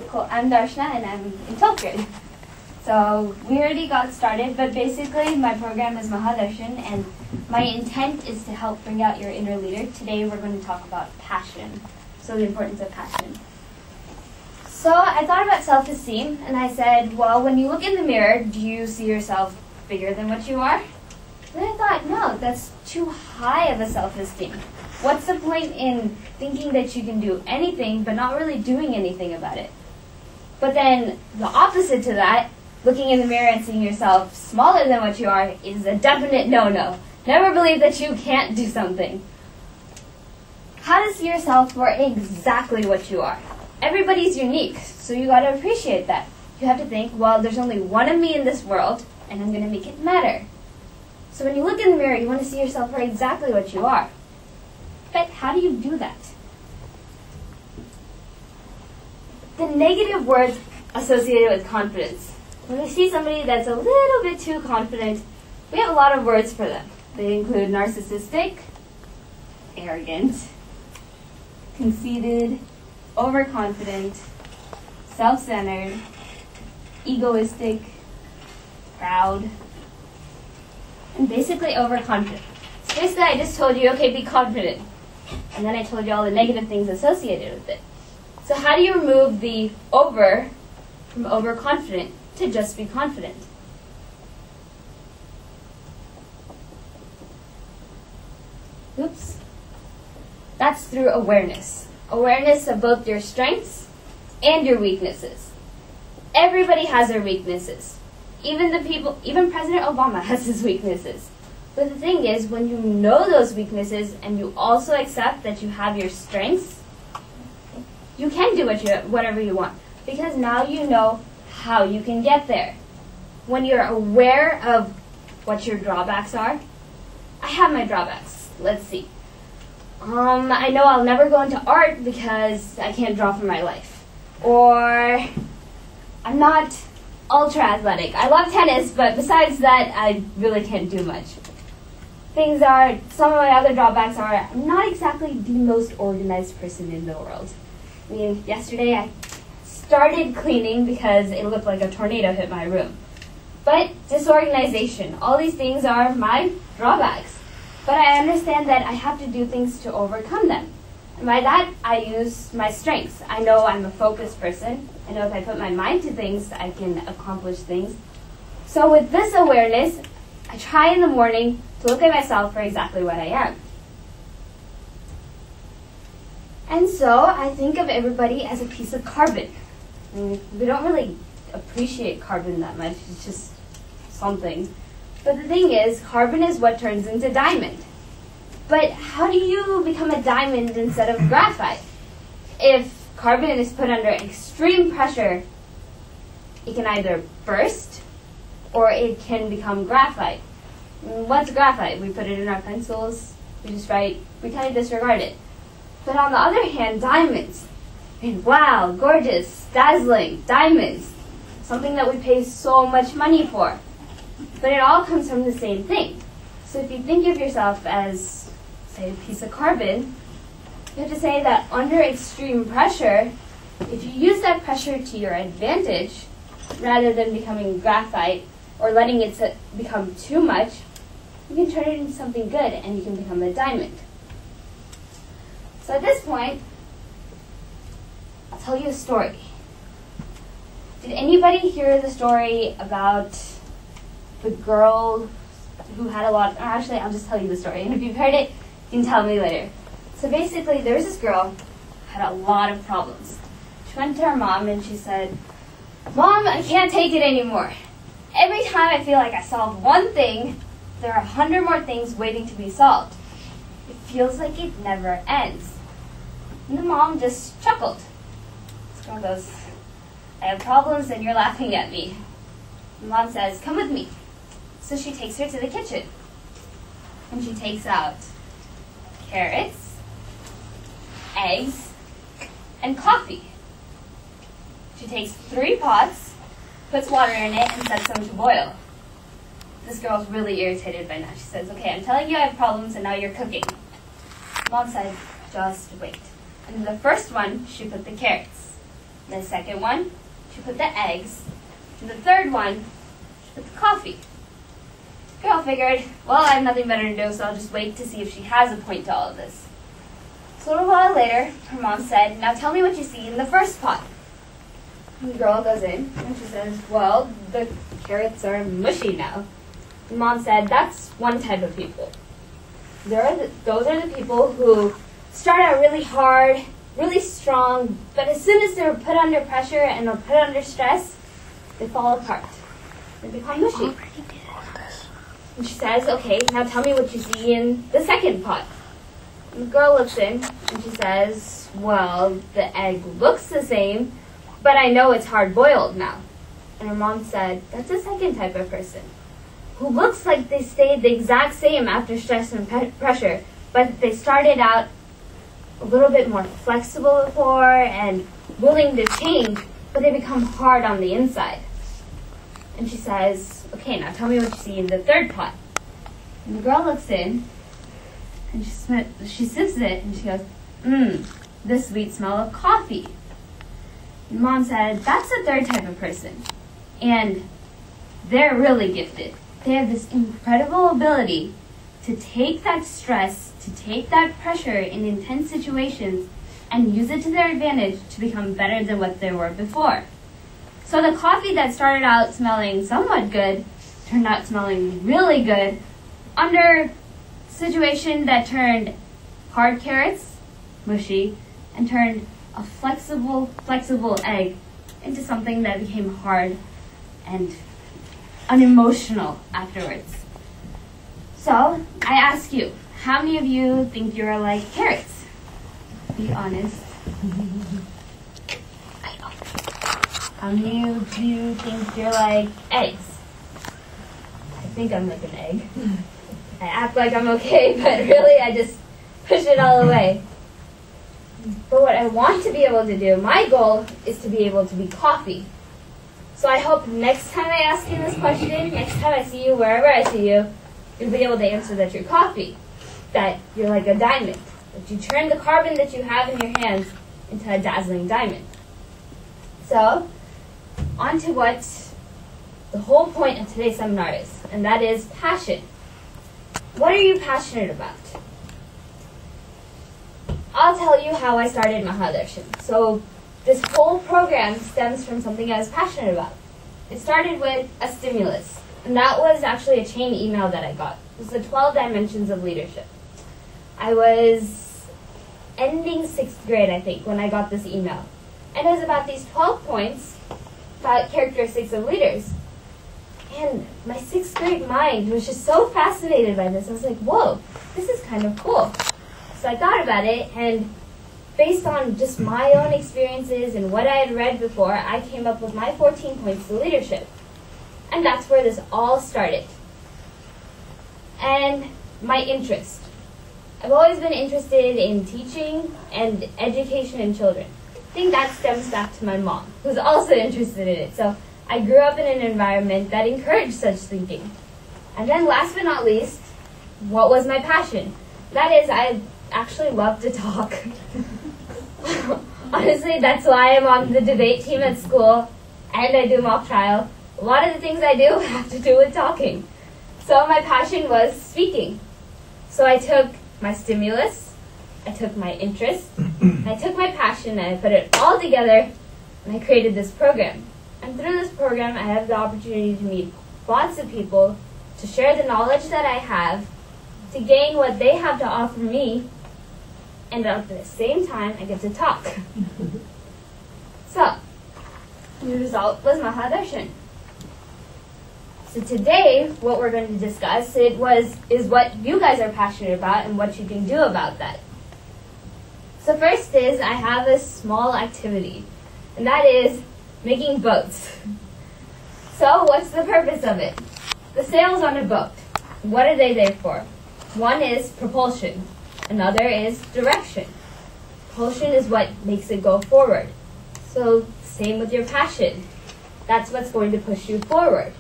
Cool. I'm Darshna, and I'm in 12th grade. So we already got started, but basically my program is Mahadarshan, and my intent is to help bring out your inner leader. Today we're going to talk about passion, so the importance of passion. So I thought about self-esteem, and I said, well, when you look in the mirror, do you see yourself bigger than what you are? Then I thought, no, that's too high of a self-esteem. What's the point in thinking that you can do anything but not really doing anything about it? But then the opposite to that, looking in the mirror and seeing yourself smaller than what you are, is a definite no-no. Never believe that you can't do something. How to see yourself for exactly what you are? Everybody's unique, so you gotta appreciate that. You have to think, well, there's only one of me in this world, and I'm gonna make it matter. So when you look in the mirror, you want to see yourself for exactly what you are. But how do you do that? The negative words associated with confidence. When we see somebody that's a little bit too confident, we have a lot of words for them. They include narcissistic, arrogant, conceited, overconfident, self-centered, egoistic, proud, and basically overconfident. So basically I just told you, okay, be confident. And then I told you all the negative things associated with it. So how do you remove the over from overconfident to just be confident? Oops. That's through awareness. Awareness of both your strengths and your weaknesses. Everybody has their weaknesses. Even President Obama has his weaknesses. But the thing is, when you know those weaknesses and you also accept that you have your strengths, you can do whatever you want, because now you know how you can get there. When you're aware of what your drawbacks are, I have my drawbacks. Let's see. I know I'll never go into art because I can't draw for my life. Or I'm not ultra athletic. I love tennis, but besides that, I really can't do much. Some of my other drawbacks are, I'm not exactly the most organized person in the world. I mean, yesterday I started cleaning because it looked like a tornado hit my room. But disorganization, all these things are my drawbacks. But I understand that I have to do things to overcome them. And by that, I use my strengths. I know I'm a focused person. I know if I put my mind to things, I can accomplish things. So with this awareness, I try in the morning to look at myself for exactly what I am. And so I think of everybody as a piece of carbon. I mean, we don't really appreciate carbon that much. It's just something. But the thing is, carbon is what turns into diamond. But how do you become a diamond instead of graphite? If carbon is put under extreme pressure, it can either burst or it can become graphite. What's graphite? We put it in our pencils, we just write, we kind of disregard it. But on the other hand, diamonds, and wow, gorgeous, dazzling, diamonds, something that we pay so much money for. But it all comes from the same thing. So if you think of yourself as, say, a piece of carbon, you have to say that under extreme pressure, if you use that pressure to your advantage, rather than becoming graphite or letting it become too much, you can turn it into something good and you can become a diamond. So at this point, I'll tell you a story. Did anybody hear the story about the girl who had a lot, or actually I'll just tell you the story, and if you've heard it, you can tell me later. So basically there was this girl who had a lot of problems. She went to her mom and she said, "Mom, I can't take it anymore. Every time I feel like I solve one thing, there are 100 more things waiting to be solved. It feels like it never ends." And the mom just chuckled. This girl goes, "I have problems and you're laughing at me." The mom says, "Come with me." So she takes her to the kitchen. And she takes out carrots, eggs, and coffee. She takes 3 pots, puts water in it, and sets them to boil. This girl's really irritated by now. She says, "Okay, I'm telling you I have problems and now you're cooking." Mom said, "Just wait." And in the first one, she put the carrots. The second one, she put the eggs. And the third one, she put the coffee. Girl figured, well, I have nothing better to do, so I'll just wait to see if she has a point to all of this. So a little while later, her mom said, now tell me what you see in the first pot. And the girl goes in, and she says, well, the carrots are mushy now. And Mom said, that's one type of people. Those are the people who start out really hard, really strong, but as soon as they're put under pressure and are put under stress, they fall apart. They become mushy. And she says, okay, now tell me what you see in the second pot. And the girl looks in, and she says, well, the egg looks the same, but I know it's hard-boiled now. And her mom said, that's the second type of person, who looks like they stayed the exact same after stress and pressure, but they started out a little bit more flexible before and willing to change, but they become hard on the inside. And she says, okay, now tell me what you see in the third pot. And the girl looks in, and she sips it, and she goes, the sweet smell of coffee. And Mom said, that's the third type of person. And they're really gifted. They have this incredible ability to take that stress, to take that pressure in intense situations, and use it to their advantage to become better than what they were before. So the coffee that started out smelling somewhat good turned out smelling really good under a situation that turned hard carrots mushy and turned a flexible egg into something that became hard and unemotional afterwards. So I ask you, how many of you think you're like carrots? Be honest. How many of you think you're like eggs? I think I'm like an egg. I act like I'm okay, but really I just push it all away. But what I want to be able to do, my goal is to be able to be coffee. So I hope next time I ask you this question, next time I see you, wherever I see you, you'll be able to answer that you're coffee, that you're like a diamond, that you turn the carbon that you have in your hands into a dazzling diamond. So, on to what the whole point of today's seminar is, and that is passion. What are you passionate about? I'll tell you how I started Mahadarshan. So this whole program stems from something I was passionate about. It started with a stimulus, and that was actually a chain email that I got. It was the 12 Dimensions of Leadership. I was ending 6th grade, I think, when I got this email. And it was about these 12 points about characteristics of leaders. And my 6th grade mind was just so fascinated by this. I was like, whoa, this is kind of cool. So I thought about it, and based on just my own experiences and what I had read before, I came up with my 14 points to leadership. And that's where this all started. And my interest. I've always been interested in teaching and education in children. I think that stems back to my mom, who's also interested in it. So I grew up in an environment that encouraged such thinking. And then last but not least, what was my passion? That is, I actually love to talk. Honestly, that's why I'm on the debate team at school, and I do mock trial. A lot of the things I do have to do with talking. So my passion was speaking. So I took my stimulus, I took my interest, I took my passion, and I put it all together, and I created this program. And through this program, I have the opportunity to meet lots of people, to share the knowledge that I have, to gain what they have to offer me, and at the same time, I get to talk. So, the result was Mahadarshan. So today, what we're going to discuss is what you guys are passionate about and what you can do about that. So first is, I have a small activity, and that is making boats. So what's the purpose of it? The sails on a boat. What are they there for? One is propulsion. Another is direction. Propulsion is what makes it go forward. So same with your passion. That's what's going to push you forward.